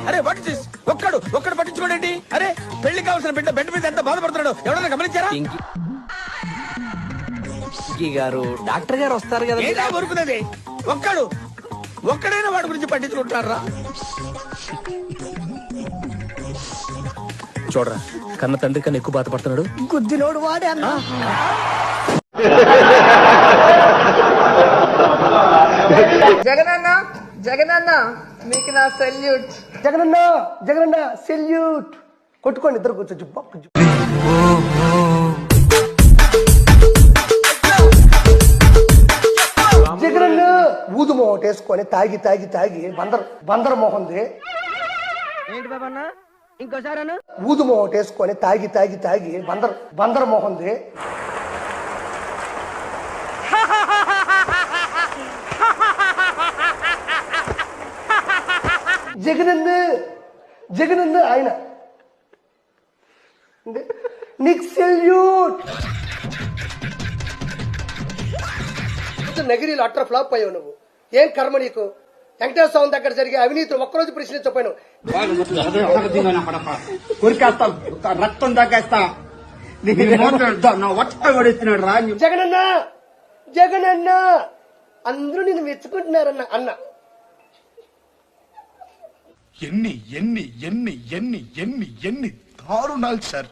అరే what this? ఒక్కడు పట్టించుకోండి. అరే పెళ్లి కావాల్సిన బిడ్డ బెడ్ మీద ఎంత బాధపడుతున్నాడు ఎవరైనా గమనించారా? గారు డాక్టర్ గారు వస్తారు కదా. ఏదా ఊరుకునేది? ఒక్కడైనా వాడి గురించి పట్టించుకుంటారా? చూడరా, కన్న తండ్రి కన్నా ఎక్కువ బాధపడుతున్నాడు. గుద్దినోడు వాడే అన్న. జగనన్న మీకు నా సెల్యూట్. జగనన్న సెల్యూట్. కొట్టుకోండి ఇద్దరు కూర్చోచ్చు. జగనన్న ఊదు మొహం వేసుకొని తాగి బందర మొహంది. ఏంటి బాబన్న ఇంకోసారి ఊదు మొహం వేసుకొని తాగి బందర మొహంది. జగనన్న ఆయన నీకు సెల్యూట్. నగిరీలో అట్ర ఫ్లాప్ అయ్యావు నువ్వు. ఏం కర్మ నీకు? వెంకటేశ్వర స్వామి దగ్గర జరిగే అవినీతి ఒక్కరోజు ప్రశ్నించపోయాను. రక్తం దాకేస్తా. జగనన్న అందరూ నిన్ను మెచ్చుకుంటున్నారన్న అన్న. ఎన్ని ఎన్ని ఎన్ని ఎన్ని ఎన్ని ఎన్ని దారుణాలు సార్.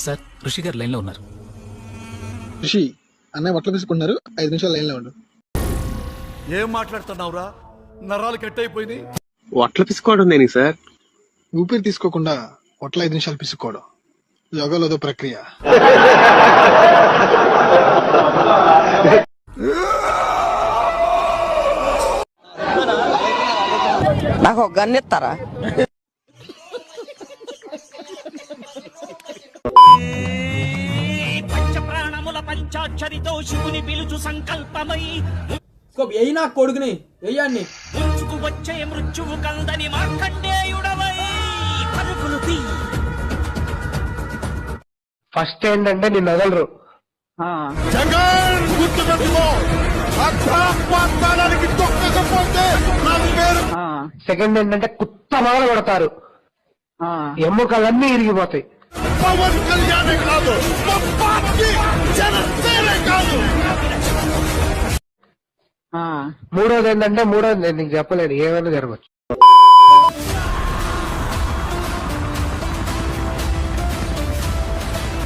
సార్ ఋషి గారు లైన్ లో ఉన్నారు. ఋషి అన్నయ్య బట్టలు తీసుకుంటున్నారు, 5 నిమిషాలు లైన్ లో ఉండు. ఏం మాట్లాడుతున్నావురా? నరాలు కట్ అయిపోయింది. వట్ల పిసుకోవడం దేనికి సార్? ఊపిరి తీసుకోకుండా ఒట్ల 5 నిమిషాలు పిసుకోవడం యోగాలోదో ప్రక్రియ. నాకు ఒక గన్ ఇస్తారా? పంచప్రాణముల పంచాక్షరితో శివుని పిలుచు సంకల్పమై అయినా కొడుకుని వెయ్యాన్ని ముంచుకు వచ్చే మృత్యువు కందని మార్కండేయుడవై పరుగులు తీ. ఫస్ట్ ఏంటంటే నిన్ను వదలరు. జగన్ గుర్తుపెట్టుకో, అధ్యాత్మానికి తొక్కకపోతే నాకు పేరు. సెకండ్ ఏంటంటే కుత్త మొదలు కొడతారు, ఎముకలన్నీ ఇరిగిపోతాయి. పవన్ కళ్యాణ్ కాదు, మా పార్టీ జనసేనే కాదు. మూడోది ఏంటంటే నీకు చెప్పలేను, ఏమైనా జరగచ్చు.